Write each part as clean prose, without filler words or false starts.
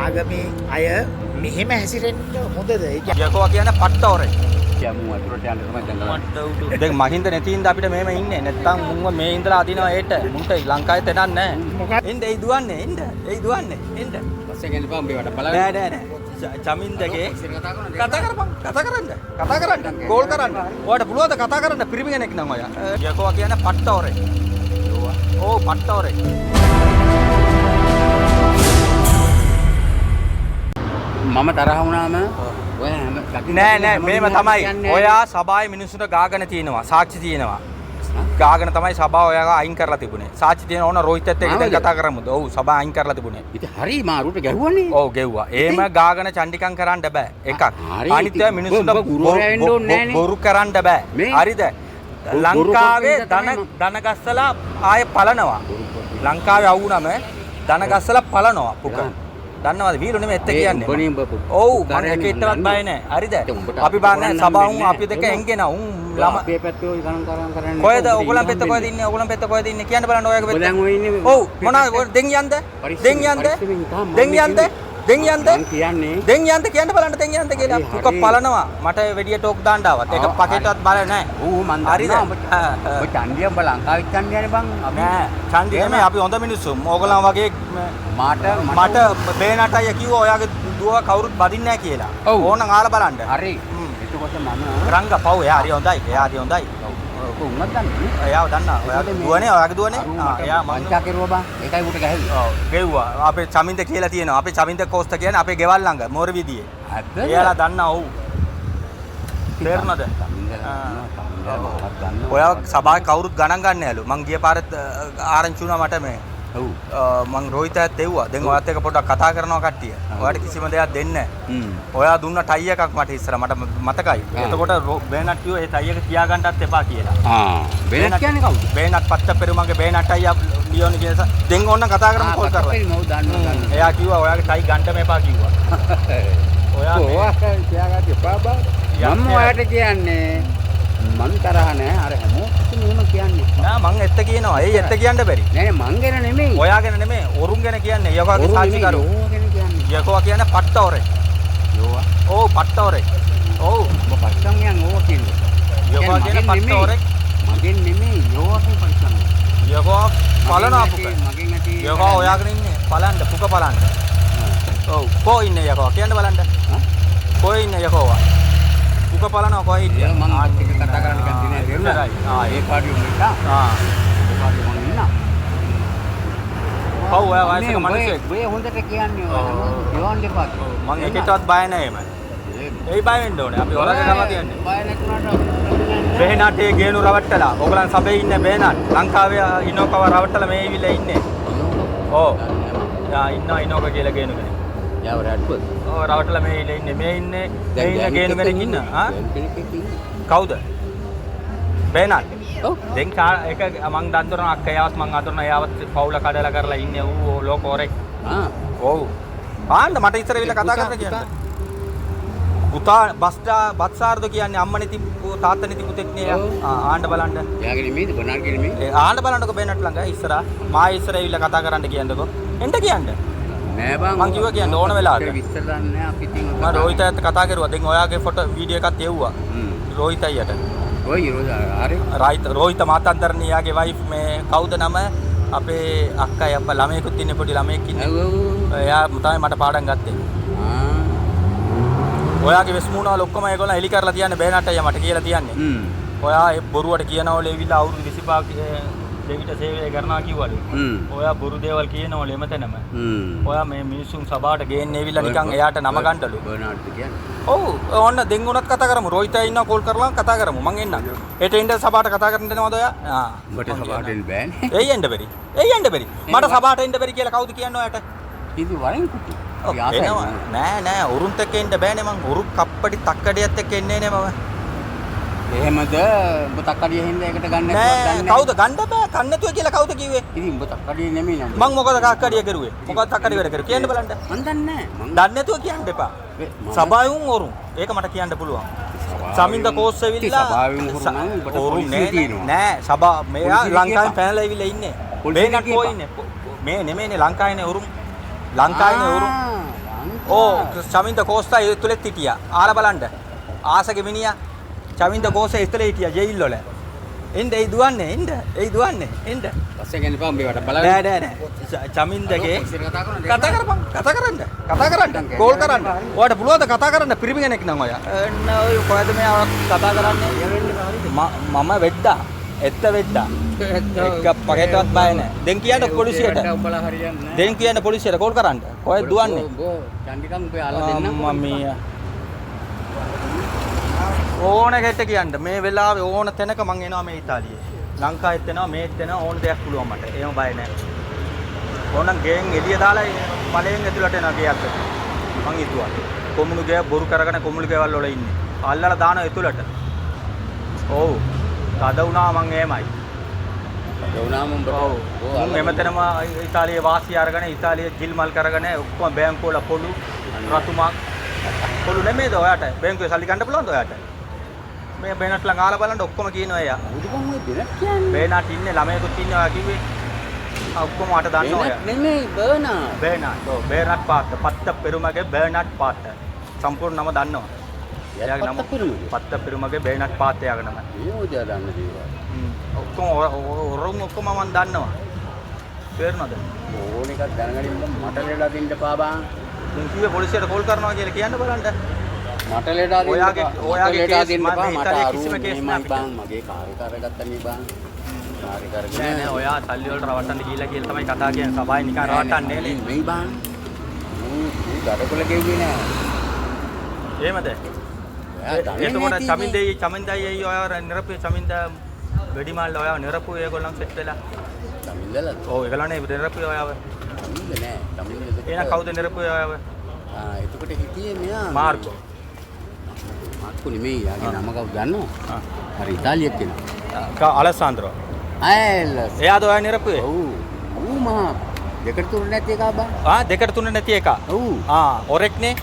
ආගමේ අය මෙහෙම හැසිරෙන්න හොඳද? යකෝ කියන්නේ පට්ටවරේ. කියමු අතුරට යන්න තමයි දැන්. දැන් මහින්ද නැතිඳ අපිට මෙහෙම ඉන්නේ. නැත්තම් මුන්ව මේ ඉඳලා අදිනවා ඒට. මුන්ට ලංකාවේ තැනක් නැහැ. මොකක්ද? එන්න ඒ දුවන්නේ එන්න. ඒ දුවන්නේ එන්න. පස්සේ ගෙන්න බම් මේවට බලන්න. නෑ. චමින්දගේ කතා කරන්න. කෝල් කරන්න. ඔයාලට පුළුවන්ද කතා කරන්න පිරිමි කෙනෙක් නම් ඔයා. යකෝ කියන්නේ පට්ටවරේ. ඕ පට්ටවරේ. මම තරහ වුණාම ඔය හැම නෑ මේම තමයි. ඔයා සභාවේ මිනිස්සුන්ට ගාගෙන තියෙනවා. සාක්ෂි තියෙනවා. ගාගෙන තමයි සභාව ඔයාව අයින් කරලා තිබුණේ. සාක්ෂි තියෙන ඕන රෝහිතත් එක්ක දැන් කතා කරමුද? ඔව් සභාව අයින් කරලා තිබුණේ. ඉතින් හරි මාරුට ගැහුවනේ. ඔව් ගෙව්වා. එහෙම ගාගෙන චණ්ඩිකම් කරන්න බෑ. එකක්. අනිත් ඒවා මිනිස්සුන්ට බොරු කරන්න බෑ. හරිද? ලංකාවේ ධන ගස්සලා ආයෙ පලනවා. ලංකාවේ අවුනම ධන ගස්සලා පලනවා පුක. දන්නවද වීලු නෙමෙයි එත්ත කියන්නේ. ඔව් මම එකෙක්ටවත් බය නැහැ. හරිද? අපි බාන්නේ සබාවුන් අපි දෙක එංගෙන උන් ළම අපේ පැත්තේ ওই ගණන් කරන්නේ. කොහෙද? ඔයගොල්ලන් පැත්ත කොහෙද ඉන්නේ? ඔයගොල්ලන් පැත්ත කොහෙද ඉන්නේ? කියන්න බලන්න ඔයගේ පැත්ත. ඔයගොල්ලන් ඔය ඉන්නේ. ඔව් මොනවද? දෙන් යන්ද? කියන්න බලන්න දෙන් යන්ද කියලා. පුක පලනවා. මට වෙඩිය ටෝක් දාන්න ආවත්. ඒක පකේටවත් බල නැහැ. ඌ මන් හරිද? ඔය චන්දිය උඹ ලංකාවේ චන්දියනේ බං. නෑ චන්දිය නෙමෙයි අපි හොඳ මිනිස්සු. ඕගොල්ලන් වගේ මට බේනටය කිව්වා ඔයාගේ දුව කවුරුත් බදින්නේ නැහැ කියලා. ඕනනම් ආලා බලන්න. හරි. එතකොට මම රංග පව් එයා හරි හොඳයි. එයා හරි හොඳයි. ඔක උන්නත් දන්නේ. එයාව දන්නා. ඔයාගේ දුවනේ. එයා මංචා කෙරුවා බං. ඒකයි උට ගහුවේ. ඔව් ගෙව්වා. අපේ චමින්ද කියලා තියෙනවා. අපේ චමින්ද කෝස්ත කියන්නේ අපේ ගෙවල් ළඟ මෝර විදියේ. ඇත්ත? එයාලා දන්නා ඔව්. තේරුණාද? ඔයා සභාවේ කවුරුත් ගණන් ගන්න ඇලු. මං ගිය පාරත් ආරංචි වුණා මට මේ. ඔව්. මං රෝහිතයත් දෙව්වා. දැන් ඔයත් එක්ක පොඩ්ඩක් කතා කරනවා කට්ටිය. ඔයාට කිසිම දෙයක් දෙන්නේ නැහැ. ඔයා දුන්න ටයි එකක් මට ඉස්සර මට මතකයි. එතකොට බේනට් කිව්වා ඒ ටයි එක තියාගන්නත් එපා කියලා. බේනට් කියන්නේ කවුද? බේනට් පත්ත පෙරුමගේ බේනට් ටයි ලියෝනි කියලා. දැන් ඕන්න කතා කරමු කෝල් කරලා. මම දන්නවා. එයා කිව්වා ඔයාගේ ටයි ගන්නම එපා කිව්වා. ඔයා තියාගන්න එපා බං. මම ඔයාට කියන්නේ මං තරහ නෑ අර හැමෝම මෙහෙම කියන්නේ. නෑ මං එත්ත කියනවා. ඒ එත්ත කියන්න බැරි. නෑ මං ගැන නෙමෙයි. ඔයා ගැන නෙමෙයි. ඔරුන් ගැන කියන්නේ. යකෝගේ සාක්ෂිකරු. ඔයා ගැන කියන්නේ. යකෝ කියන්නේ පට්ටවරේ. යෝවා. ඔව් පට්ටවරේ. ඔව්. ඔබ පරිස්සම් යන් ඕවා කියන්නේ. යකෝ කියන්නේ පට්ටවරේ. මගෙන් නෙමෙයි යෝවා කියන පරිස්සම්. යකෝ පලනවා පුක. මගෙන් ඇති. යකෝ ඔයාගෙන ඉන්නේ. පලන්න පුක පලන්න. ඔව්. කො ඉන්නේ යකෝ කියන්න බලන්න. කො ඉන්නේ යකෝවා. පුක පලනවා කොයි ඉන්නේ. මම ආර්ථික කතා කරන්න කැමති නෑ තේරුණා. ඒ පාඩිය උඹට. ඒ පාඩිය මම ඉන්නා. ඔව් ඔයා වයසක මිනිස්සෙක්. ඔය හොඳට කියන්නේ ඔය දෙවන් දෙපා. මං එකටවත් බය නෑ එමය. ඒයි බය වෙන්න ඕනේ. අපි හොරගෙන කරලා තියන්නේ. බය නැතුණාට බේනටේ ගේනු රවට්ටලා. ඔයගලන් සබේ ඉන්නේ බේනට්. ලංකාවේ ඉනෝකව රවට්ටලා මේ ඉවිල්ලා ඉන්නේ. ඔව්. යා ඉනෝක කියලා ගේනු කෙනෙක්. යාව රැඩ්පොත්. ඔව් රවට්ටලා මේ ඉන්නේ. මේ ඉන්නේ ගේනු කෙනෙක් ඉන්න. ආ? කවුද? බේනට්. ඔව්. දැන් එක මං දන්තරන අක්කයාවත් මං අතරන එයාවත් පවුල කඩලා කරලා ඉන්නේ ඌ ලෝකෝරේ. ඔව්. ආන්න මට ඉස්සර විල කතා කරන්න කියන්න. පුතා බස්සාර්ද කියන්නේ අම්මනේ තිබ්බු තාත්තනේ තිබ්බු තෙක් නේ ආන්න බලන්න. එයාගේ නෙමෙයිද බනාර්ගේ නෙමෙයි. ඒ ආන්න බලන්නකො බේනට් ළඟ ඉස්සරහා මා ඉස්සර ඇවිල්ලා කතා කරන්න කියන්නකො. එන්න කියන්න. නෑ බං. මං කිව්වා කියන්න ඕන වෙලාවට. විස්තර දන්නේ අපි ඉතින් මම රෝහිතයත් කතා කරුවා. දැන් ඔයාගේ ෆොටෝ වීඩියෝ එකක් එව්වා. රෝහිත අයියට. ඔය රෝහිත මාතන්තරණී යාගේ වයිෆ් මේ කවුද නම අපේ අක්කයි අප්පා ළමයෙකුත් ඉන්නේ පොඩි ළමයෙක් ඉන්නේ. එයා තමයි මට පාඩම් ගත්තේ. ඔයාගේ වෙස්මුණවල ඔක්කොම ඒගොල්ලෝ එලි කරලා තියන්නේ බේනට් අයියා මට කියලා තියන්නේ. ඔයා ඒ බොරුවට කියනවලු එවිලා අවුරුදු 25ක් දෙවිට සේවය කරනවා කිව්වලු. ඔයා බොරු දේවල් කියනවලු එමෙතනම. ඔයා මේ මිනිසුන් සභාවට ගේන්නේ එවිලා නිකන් එයාට නම ගන්නලු. බර්නාඩ්ද කියන්නේ. ඔව් ඕන්න දෙන් උනත් කතා කරමු. රෝහිත ඉන්නවා කෝල් කරලා කතා කරමු. මං එන්නම්. ඒට එන්න සභාවට කතා කරන්න දෙනවද ඔයා? උඹට සභාවට එන්න බෑනේ. එයි එන්න බැරි. එයි එන්න බැරි. මට සභාවට එන්න බැරි කියලා කවුද කියන්නේ ඔයාට? ඉතින් වරෙන් කුටි. නෑ උරුන්ට එක්ක එන්න බෑනේ මං. උරු කප්පටි තක්කඩියත් එක්ක එන්නේ නේ මම. එහෙමද? උඹ තක්කඩිය හින්ද එකට ගන්න නෑ කවුද ගන්න බෑ. කන්න නැතුව කියලා කවුද කිව්වේ? ඉතින් උඹ තක්කඩිය නෙමෙයි නේද? මං මොකද තක්කඩිය කරුවේ? මොකද තක්කඩිය වැඩ කරුවේ? කියන්න බලන්න. මං දන්නේ නෑ. දන්නේ නැතුව කියන්න එපා. සභාවුන් ඔරුන්. ඒක මට කියන්න පුළුවන්. සමින්ද කෝස් ඇවිල්ලා සභාවෙන් ඔරුන් නෑ සභා මෙයා ලංකාවෙන් පැනලා ඇවිල්ලා ඉන්නේ. බේනට් කො ඉන්නේ? මේ නෙමෙයිනේ ලංකාවේනේ ඔරුන්. ලංකාවේනේ ඔරුන්. චමින්ද කෝස්තා ඒ තුලෙත් හිටියා. ආලා බලන්න. ආසගේ මිනිහා චමින්ද කෝස්තා ඉතලේ හිටියා ජෙයිල් වල. එන්න ඒ දුවන්නේ එන්න. ඒ දුවන්නේ එන්න. පස්සේ ගෙන පාම් මේවට බලන්න. නෑ. චමින්දගේ කතා කරපන්. කතා කරන්න. කෝල් කරන්න. ඔයාලට පුළුවන්ද කතා කරන්න පිරිමි කෙනෙක් නම් ඔයා. එන්න ඔය කොහෙද මේ කතා කරන්නේ? මම වෙද්දා. එත්ත වෙද්දා. එක පකේටවත් බය නැහැ. දැන් කියන්න පොලිසියට. උඹලා හරියන්නේ නැහැ. දැන් කියන්න පොලිසියට කෝල් කරන්න. කොහෙද දුවන්නේ? චන්ඩිකම් උඹේ අල්ල දෙන්න. මම්මිය. ඕන කෙට කියන්න මේ වෙලාවේ ඕන තැනක මං එනවා මේ ඉතාලියේ. ලංකාවෙත් එනවා මේත් එනවා ඕන දෙයක් පුළුවන් මට. එහෙම බය නැහැ. ඕනනම් ගෙන් එළිය දාලා ඵලයෙන් ඇතුළට එනවා ගියත්. මං හිතුවා. කොමුණු ගේ බොරු කරගෙන කොමුළු ගෙවල් වල ඉන්නේ. අල්ලලා දානවා ඇතුළට. ඔව්. තද වුණා මං එහෙමයි. දවුනාම උඹ ඔව්. මම එමෙතනම ඉතාලියේ වාසිය අරගෙන ඉතාලියේ ජිල් මල් කරගෙන ඔක්කොම බැංකුව වල පොළු රතුමක් පොළු නෙමෙයිද ඔයාට? බැංකුවේ සල්ලි ගන්න පුළුවන්ද ඔයාට? මේ බේනට් ළඟ ආලා බලන්න ඔක්කොම කියනවා එයා. බුදුකම් ඔය දෙයක් කියන්නේ. බේනට් ඉන්නේ ළමයෙකුත් ඉන්නේ ඔයා කිව්වේ. ඔක්කොම අට දන්නවා ඔයා. නෙමෙයි බර්නා. බේනට්. ඔව් බේනට් පාත්ත. පත්ත පෙරුමගේ බේනට් පාත්ත. සම්පූර්ණ නම දන්නවා. එයාගේ නම පත්ත පෙරුමගේ බේනට් පාත්ත යාගේ නම. යෝජා දන්න දේවල්. ඔක්කොම ඔරුම් ඔක්කොම මම දන්නවා. තේරුණාද? ඕන එකක් දැනගනින්න මට ලෙඩා දෙන්න පාබා. මම කිව්වේ පොලිසියට කෝල් කරනවා කියලා කියන්න බලන්න. මට ලෙඩා දෙන්න. ඔයාගේ ලෙඩා කේස් දෙන්න මම බා. මට ඉතාලියේ අරු කිසිම කේස් මම නෑ. බං මගේ කාර්ය කරගත්තනේ බං. කාර්ය කරගෙන නෑ ඔයා සල්ලි වලට රවට්ටන්න ගිහිල්ලා කියලා තමයි කතා කියන්නේ. සබාවේ නිකන් රවට්ටන්නේ නේ. මේ බං. ඌ දඩකොල ගෙව්වේ නෑ. එහෙමද? එතකොට චමින්දයි ඔයා නිරපේ චමින්ද වෙඩිමාල් ඔයා නිරපු ඒගොල්ලන් සෙට් වෙලා. තමිල්ලද? ඔව් ඒගොල්ලන්නේ නිරපු ඔයාව. තමිල්ල නෑ. තමිල්ල. එහෙනම් කවුද නිරපු ඔයාව? එතකොට හිටියේ මෙයා මාර්කෝ. මාර්කෝ නෙමෙයි යාගේ නම කවුද දන්නවද? හරි ඉතාලියක් කෙනා. අලෙසාන්ද්‍රෝ. අයලස්. එයාද ඔයා නිරපුවේ? ඔව්. ඌ මහා දෙකට තුන නැති එකා බං. දෙකට තුන නැති එක. ඔව්. ඔරෙක්නේ.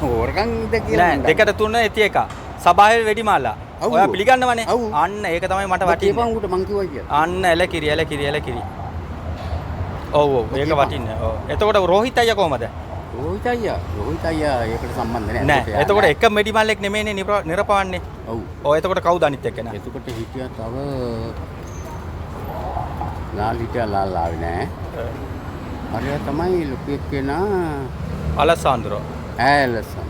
ඕරකන්ද කියලා නෑ දෙකට තුන නැති එක. සබාවේ වෙඩිමාලා. ඔයා පිළිගන්නවනේ. අන්න ඒක තමයි මට වටින්නේ. කියපන් උට මං කිව්වා කියලා. අන්න එලකිරි. ඔව් ඒක වටින්නේ. ඔව්. එතකොට රෝහිත් අයියා කොහමද? රෝහිත් අයියා ඒකට සම්බන්ධ නැහැ. නෑ. එතකොට එක මෙඩිමල්ෙක් නෙමෙයිනේ නිරපවන්නේ. ඔව්. ඔය එතකොට කවුද අනිත් එක්කන? එතකොට හිටියා තව ලාල් හිටියා ලාල් ආවේ නෑ. හරිය තමයි ලොකු එක්කෙනා අලෙසාන්ද්‍රෝ. ඇලසන්.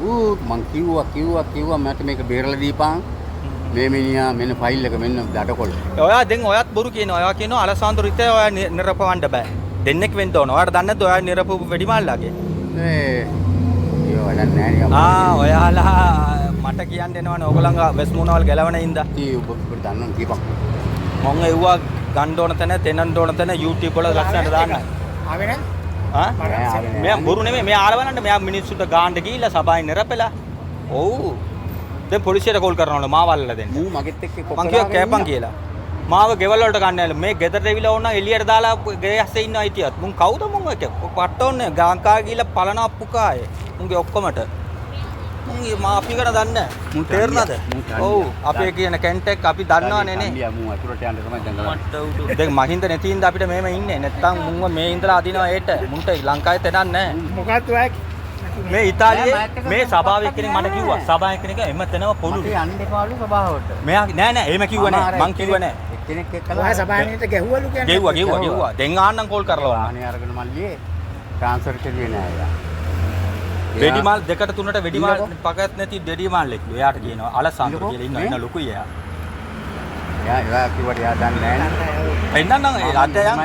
ඌ මං කිව්වා මට මේක බේරලා දීපන්. මේ මිනිහා මෙන්න ෆයිල් එක මෙන්න දඩකොළ. ඔයා දැන් ඔයත් බොරු කියනවා. ඔයා කියනවා අලෙසාන්ද්‍රෝ ඉතින් ඔයා නිරපවන්න බෑ. දෙන්නෙක් වෙන්න ඕන. ඔයාට දන්නේ නැද්ද ඔයා නිරපු වෙඩිමාල්ලාගේ? ඒ වැඩක් නෑ නේ. ඔයාලා මට කියන්න එනවනේ ඕගොල්ලන්ගේ වෙස් මුණවල් ගැලවෙන ඉඳලා. ඔබ දන්නවද කියපන්. මම එව්වා ගන්න ඕන තැන තෙන්නන්න ඕන තැන YouTube වල ලස්සනට දාන්න. ආවේ නැද්ද? මෙයා බොරු නෙමෙයි. මෙයා ආලා බලන්න මෙයා මිනිස්සුන්ට ගාන්න ගිහිල්ලා සබාවේ නිරපෙලා. ඔව්. දැන් පොලිසියට කෝල් කරනවලු මාව අල්ලලා දෙන්න. මූ මගෙත් එක්ක මං කිව්වා කෑපන් කියලා. මාව ගෙවල් වලට ගන්න ඇවිල්ලා මේ ගෙදර දෙවිලා ඕන එළියට දාලා ගේ ඇස්සේ ඉන්නවා හිටියත්. මුන් කවුද මුන් එක? පට්ටෝන්නේ ගාංකා ගිහිල්ලා පලන අප්පුකායේ. මුන්ගේ ඔක්කොමට. මුන් මා අපි කරන දන්නේ නැහැ. තේරුණාද? ඔව්. අපේ කියන කැන්ටෙක් අපි දන්නවනේ නේ. මූ අතුරට යන්න තමයි දඟලන්නේ. දැන් මහින්ද නැති ඉඳ අපිට මෙහෙම ඉන්නේ. නැත්තම් මුන්ව මේ ඉඳලා අදිනවා ඒට. මුන්ට ලංකාවේ තැනක් නැහැ. මොකක්ද ඔයා මේ ඉතාලියේ මේ සභාවේ කෙනෙක් මට කිව්වා. සභාවේ කෙනෙක් එමෙතනම පොළු. මට යන්න එපාලු සභාවට. මෙයා නෑ එහෙම කිව්ව නෑ. මං කිව්ව නෑ. එක්කෙනෙක් එක්කලා ඔයා සභාවේට ගැහුවලු කියන්නේ. ගෙව්වා. දැන් ආන්නම් කෝල් කරලා වාහනේ අරගෙන මල්ලියේ ට්‍රාන්ස්ෆර් කෙරුවේ නෑ එයා. වෙඩිමාල් දෙකට තුනට වෙඩිමාල් පකත් නැති වෙඩිමාල් එක්ලු. එයාට කියනවා අලසාන්ද්‍ර කියලා ඉන්න ලොකුයි එයා. එයා කිව්වට එයා දන්නේ නෑනේ. එන්නනම් අද යන්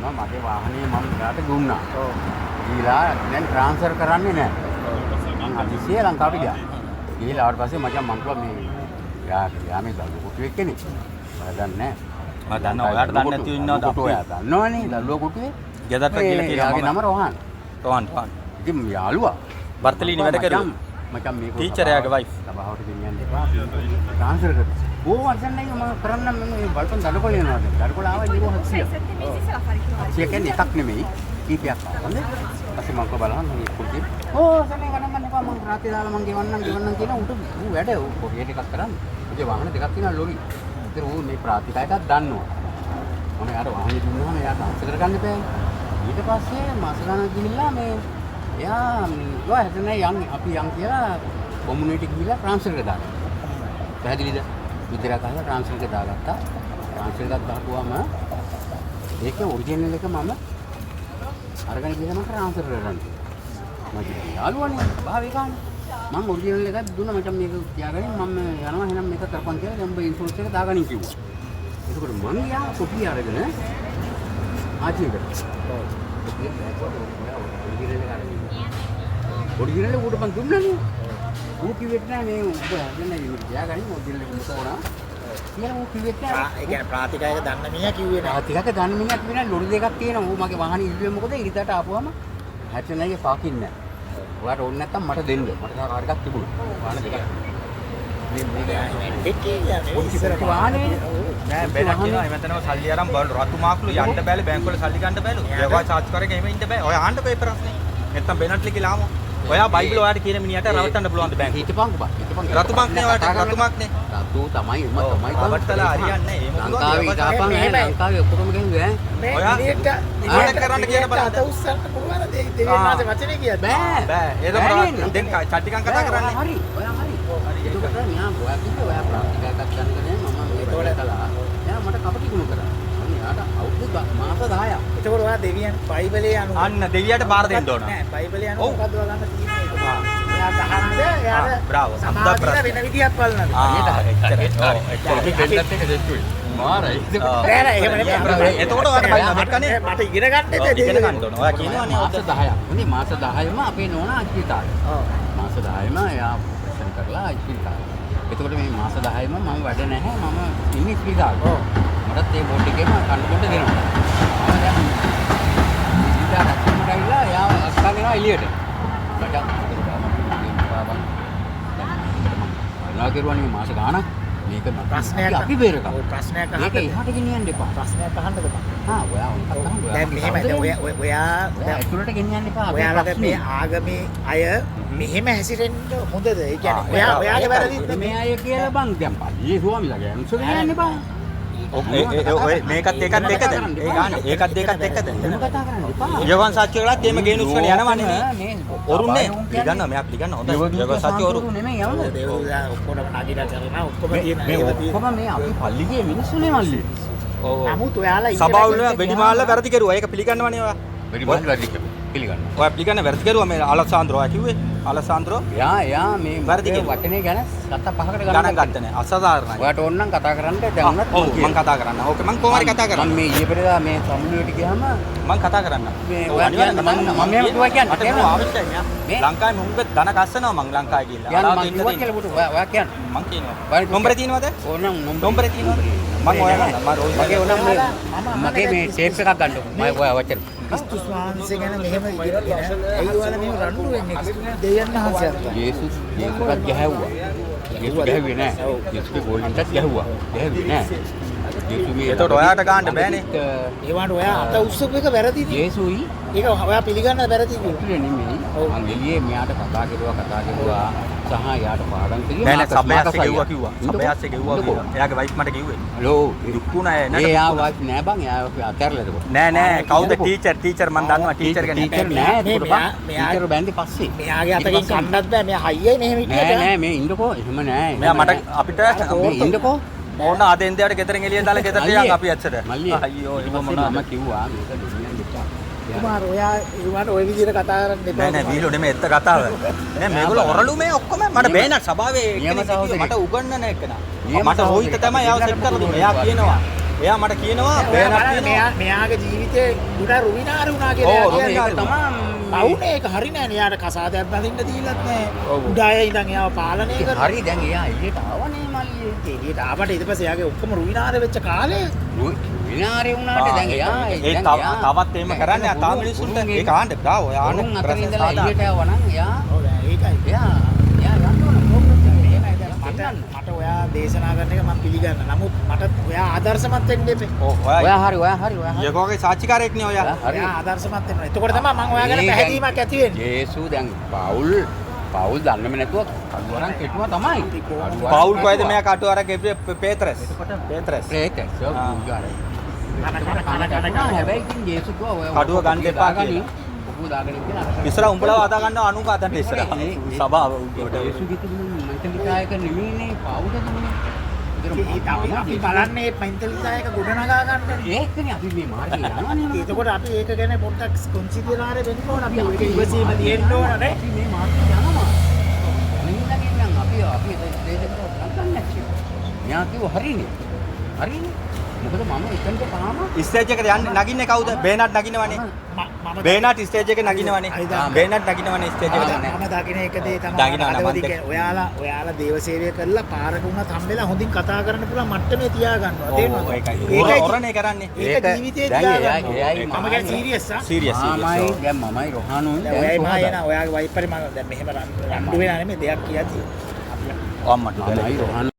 මම මගේ වාහනේ මම ඊට දුන්නා. ඔව්. ගිහලා දැන් ට්‍රාන්ස්ෆර් කරන්නේ නෑ. මං අදිසිය ලංකාවට ගියා. ගිහලා ආවට පස්සේ මචං මං කිව්වා මේ යා මේ දල්ලු කුටු එක්කනේ. මම දන්නේ නෑ. මම දන්නවා ඔයාට දන්නේ නැති ඉන්නවද අපෝ ඔයා දන්නවනේ දල්ලුව කුටුවේ. ගෙදරට කියලා කියනවා. යාගේ නම රෝහන්. රෝහන්. ඉතින් යාළුවා බර්තලීනි වැඩ කරුවා. මචං මේක ටීචර් යාගේ වයිෆ්. සභාවට ගෙනියන්න එපා. ට්‍රාන්ස්ෆර් කරා. ඕ වර්ෂන් නෑ මම කරන්න මේ බලපන් දඩකොළ එනවා දැන්. දඩකොළ ආවා 700. 700 කියන්නේ එකක් නෙමෙයි. කීපයක් ආවා. හොඳේ. ඊපස්සේ මම බලන්න මේ කුටි. ඕ සනේ ගණන් එපා මම රාත්‍රී දාලා මම ගෙවන්නම් කියන උට ඌ වැඩ ඌ කොරියට එකක් කරන්නේ. උගේ වාහන දෙකක් තියෙනවා ලොරි. ඒතර ඌ මේ ප්‍රාතිකායකක් දන්නවා. මම යාට වාහනේ දුන්නාම එයා ට්‍රාන්ස්ෆර් කරගන්න බෑ. ඊට පස්සේ මාස ගණන් ගිහිල්ලා මේ එයා ගියා හිතන්නේ යන් අපි යන් කියලා කොමියුනිටි ගිහලා ට්‍රාන්ස්ෆර් එක දාගත්තා. පැහැදිලිද? විද්‍යාව ගහලා ට්‍රාන්ස්ෆර් එක දාගත්තා. ට්‍රාන්ස්ෆර් එකක් දාපුවාම ඒකේ ඔරිජිනල් එක මම අරගෙන ගිහම ට්‍රාන්ස්ෆර් කරන්න. මගේ යාළුවනේ භාවිකානේ. මම ඔරිජිනල් එකක් දුන්නා මචං මේක තියාගෙන මම යනවා එහෙනම් මේක කරපන් කියලා දැන් ඔබ ඉන්ෂුරන්ස් එක දාගනින් කිව්වා. එතකොට මම ගියා කොපි අරගෙන ආච්චිකට. ඔරිජිනල් එක උඩ මං දුන්නානේ. ඌ කිව්වෙත් නෑ මේ ඔබ හදන්න ඉන්නේ තියාගනින් ඔරිජිනල් එක මොකෝනා. කියලා ඌ කිව්වෙත් නෑ. ඒ කියන්නේ ප්‍රාතිකායක දන්න මිනිහා කිව්වේ නෑ. ප්‍රාතිකායක දන්න මිනිහා කිව්වේ නෑ ලොරි දෙකක් තියෙනවා. ඌ මගේ වාහනේ ඉල්ලුවේ මොකද ඉරිදට ආපුවම හැටනයිගේ පාකින් නෑ. ඔයාලට ඕනේ නැත්තම් මට දෙන්න. මට තව කාර් එකක් තිබුණා. වාහන දෙකක්. වාහනේ නෑ බැලක් කියනවා එමෙතනම සල්ලි අරන් බලන්න රතු මාක්ලු යන්න බෑලේ බැංකුවල සල්ලි ගන්න බෑලු. ඒවා චාර්ජ් කරගෙන එහෙම ඉන්න බෑ. ඔය ආන්න බෑ ප්‍රශ්නේ. නැත්තම් බෙනට්ලි කියලා ආමු. ඔයා බයිබල් ඔයාට කියන මිනිහට රවට්ටන්න පුළුවන් ද බැංකුව. හිටපන් බා. රතු මාක්නේ ඔයාට රතු මාක්නේ. රතු තමයි තමයි. රවට්ටලා හරියන්නේ නෑ. ලංකාවේ ඉතාපන් ලංකාවේ ඔක්කොම ගෙවුවේ ඈ. මේ ඔයා මිනිහට කරන්න කියන බලන්න. අත උස්සන්න පුළුවන් දෙවියන්ගේ වචනේ කියද්දි. බෑ. බෑ. ඒක දැන් චට්ටිකම් කතා කරන්නේ. හරි. ඔයා හරි. ඒකට මෙයා ඔයා කිව්වා ඔයා ප්‍රාක්ටිකල් එකක් ගන්න නෑ මම මේක කළා. එයා මට කපටි ගුණ කරා. එයාට අවුරුදු මාස 10ක්. එතකොට ඔයා දෙවියන් බයිබලයේ අනුව අන්න දෙවියට බාර දෙන්න ඕන. නෑ බයිබලයේ අනුව මොකද්ද ඔයා ගන්න තියෙන්නේ? එයාට අහන්න එයාට බ්‍රාවෝ. සමාධිය වෙන විදියක් බලනද? මාරයි. නෑ නෑ එහෙම නෙමෙයි. එතකොට ඔයාට බලන්න මටනේ මට ඉගෙන ගන්න එපා. ඉගෙන ගන්න ඕන. ඔයා කියනවනේ මාස 10ක්. උනේ මාස 10ම අපේ නෝනා අච්චිතාලේ. ඔව්. මාස 10ම එයා ඔපරේෂන් කරලා අච්චිතාලේ. එතකොට මේ මාස 10ම මම වැඩ නැහැ. මම ඉන්නේ ඉස්පිරිතාලේ. ඔව්. මටත් ඒ බෝඩ් එකේම කන්න බොන්න දෙනවා. මම දැන් ඉස්පිරිතාලේ අක්කමට ඇවිල්ලා එයා අස්කන් එනවා එළියට. මට නාගිරුවනේ මාස ගානක් මේක ප්‍රශ්නයක් අපි බේරගමු. ඔව් ප්‍රශ්නයක් මේක එහාට ගෙනියන්න එපා. ප්‍රශ්නයක් අහන්නද බං? හා ඔයා උන්ට අහන්න. දැන් මෙහෙමයි දැන් ඔයා ඇතුළට ගෙනියන්න එපා. ඔයාලගේ මේ ආගමේ අය මෙහෙම හැසිරෙන්න හොඳද? ඒ කියන්නේ ඔයාගේ වැරදිද මේ අය කියලා බං දැන් පල්ලියේ ස්වාමීලාගේ අනුසල කියන්න එපා. ඔය මේකත් ඒකත් එකද? ඒ ගානේ ඒකත් ඒකත් එකද? එහෙම කතා කරන්න එපා. යවන් සත්‍ය වලත් එහෙම ගේනුස් කරන යනවනේ නේ. මේ ඔරුන්නේ පිළිගන්නවා මෙයා පිළිගන්නවා හොඳයි. යවන් සත්‍ය ඔරු. නෙමෙයි යවද? දේවදා ඔක්කොම නගිලා කරනවා ඔක්කොම තියෙන මේ ඒවා තියෙන. ඔක්කොම මේ අපි පල්ලියේ මිනිස්සුනේ මල්ලි. ඔව් නමුත් ඔයාලා සභාවල වෙඩිමාල්ල වැරදි කරුවා. ඒක පිළිගන්නවනේ ඔයා. වැඩි වැඩි පිළිගන්න. ඔයා පිළිගන්න වැරදි කරුවා මේ අලෙක්සාන්ද්‍රෝ ඔයා කිව්වේ. අලෙක්සාන්ද්‍රෝ එයා මේ වැරදි වචනේ ගැන සත්ත පහකට ගණන් ගන්න නෑ. අසාධාරණයි. ඔයාට ඕන නම් කතා කරන්න දැන් උනත් ඔව් මම කතා කරන්න. ඕකේ මම කොහොමද කතා මම කරන්නේ? මේ ඊයේ පෙරේදා මේ සම්මුලියට ගියාම මම කතා කරන්න. මේ ඔයා කියන්නේ මම මේව කිව්වා කියන්නේ මට මොකද අවශ්‍යයි මෙයා. ලංකාවේ මුංග ධන ගස්සනවා මං ලංකාවේ ගිහිල්ලා. යන්න මම කිව්වා කියලා පුතු ඔයා කියන්නේ මං කියනවා. නම්බරේ තියෙනවද? ඕනම් නම්බරේ තියෙනවද? මං ඔයාලා මම රෝල් මගේ ඕනම් මගේ මේ ටේප් එකක් ගන්න ඕන. මම ඔයා වචන. ක්‍රිස්තුස් වහන්සේ ගැන මෙහෙම ඉගෙනගෙන ඇයි ඔයාලා මෙහෙම රණ්ඩු වෙන්නේ? දෙවියන් වහන්සේත්. යේසුස් යේසුස්වත් ගැහැව්වා. යේසුස් ගැහැව්වේ නෑ. යේසුස්ගේ ගෝල්ඩන්ටත් ගැහැව්වා. ගැහැව්වේ නෑ. යේසුස් මේ එතකොට ඔයාට ගන්න බෑනේ. ඒවට ඔයා අත උස්සපු එක වැරදිද? යේසුයි ඒක ඔයා පිළිගන්න වැරදි කියලා. ඉතින් නෙමෙයි. මං එළියේ මෙයාට කතා කරුවා සහ එයාට පාඩම් කිව්වා. නෑ නෑ සබ්බයාස්සේ ගෙව්වා කිව්වා. සබ්බයාස්සේ ගෙව්වා කිව්වා. එයාගේ වයිෆ් මට කිව්වේ. හලෝ දුක්ුණා නේද? එයා වයිෆ් නෑ බං එයා අතහැරලා එතකොට. නෑ නෑ කවුද ටීචර් මන් දන්නවා ටීචර් කෙනෙක්. ටීචර් නෑ එතකොට බං. ටීචර් බෑන්දේ පස්සේ. මෙයාගේ අතකින් කන්නත් බෑ. මෙයා හයියයි මෙහෙම හිටියට. නෑ නෑ මේ ඉන්නකෝ එහෙම නෑ. මෙයා මට අපිට මේ ඉන්නකෝ ඕන ආද එන්දයට ගෙදරින් එළියෙන් දාලා ගෙදරට යන් අපි ඇත්තට. අයියෝ ඒක මොනවද? මම කිව්වා මේක දෙවියන් දෙපා. කුමාර ඔයා ඒවට ওই විදිහට කතා කරන්න එපා. නෑ නෑ වීලෝ නෙමෙයි ඇත්ත කතාව. නෑ මේගොල්ලෝ ඔරලු මේ ඔක්කොම මට බේන සභාවේ මට උගන්වන එක නා. මට රෝහිත තමයි යාව සෙට් කරලා දුන්නේ. එයා කියනවා. එයා මට කියනවා බේනක් කියනවා. මෙයාගේ ජීවිතේ දුර රුවිනාරි වුණා කියලා. ඔව් ඒක තමයි. අවුනේ ඒක හරි නෑනේ. එයාට කසාදයක් බඳින්න දීලත් නෑ. උඩායේ ඉඳන් එයාව පාලනය කරනවා. හරි දැන් එයා එළියට ආවනේ මල්ලි. එළියට ආවට ඊට පස්සේ එයාගේ ඔක්කොම රුවිනාරි වෙච්ච කාලේ විනාරේ වුණාට දැන් එයා තවත් එහෙම කරන්නේ ආ තාම මිනිස්සුන්ට ඒක ආන්න බ්‍රාවෝ එයා ආන්න අතර ඉඳලා එළියට ආවා නම් එයා ඔව් ඒකයි. එයා යන්න ඕන ප්‍රෝග්‍රෑම් මට ඔයා දේශනා කරන එක මම පිළිගන්නවා. නමුත් මට ඔයා ආදර්ශමත් වෙන්න එපේ. ඔව් ඔයා හරි යකෝගේ සාචිකාරයෙක් නේ ඔයා. ඔයා ආදර්ශමත් වෙනවා. එතකොට තමයි මම ඔයා ගැන පැහැදීමක් ඇති වෙන්නේ. යේසු දැන් පවුල් දන්නම නැතුව කඩුවරන් කෙටුවා තමයි. පවුල් කොයිද මෙයා කටුවරක් ගෙපේ පේතරස්. පේතරස්. හැබැයි ඉතින් යේසු කිව්වා ඔය කඩුව ගන්න එපා කියලා. යාළුවෝ දාගෙන ඉඳලා ඉස්සර උඹලා වදා ගන්නව අනුක අතට ඉස්සර සභාව උඩට මන්තලිකායක නෙමෙයිනේ පාවුදනේ. අපි බලන්නේ මැන්තලිදායක ගොඩනගා ගන්නනේ. ඒකනේ අපි මේ මාර්ගය යනවනේ. එතකොට අපි ඒක ගැන පොඩ්ඩක් කොන්සිඩරාරේ වෙන්න ඕන. අපි ඒක ඉවසීම තියෙන්න ඕන නේ. අපි මේ මාර්ගය යනවා. අනිවාර්යෙන් නම් අපි දේශකට ගන්න නැති. මෙයා කිව්ව හරිනේ. හරිනේ. මොකද මම එතනට තාම ස්ටේජ් එකට යන්නේ නගින්නේ කවුද? බේනට් නගිනවනේ. බේනට් ස්ටේජ් එකේ නගිනවනේ. බේනට් නගිනවනේ ස්ටේජ් එකට. මම දකින එක දේ තමයි ඔයාලා දේව සේවය කරලා පාරක වුණත් හම්බෙලා හොඳින් කතා කරන්න පුළුවන් මට්ටමේ තියා ගන්නවා. තේරෙනවද? ඒකයි ඔරනේ කරන්නේ. ඒක ජීවිතේ තියා ගන්නවා. මම කියන්නේ සීරියස් ආ. සීරියස් දැන් මමයි රොහානුයි ඔයයි මායන ඔයාගේ වයිපරි මම දැන් මෙහෙම රණ්ඩු වෙනා නෙමෙයි දෙයක් කියති. අම්මට මමයි රොහානු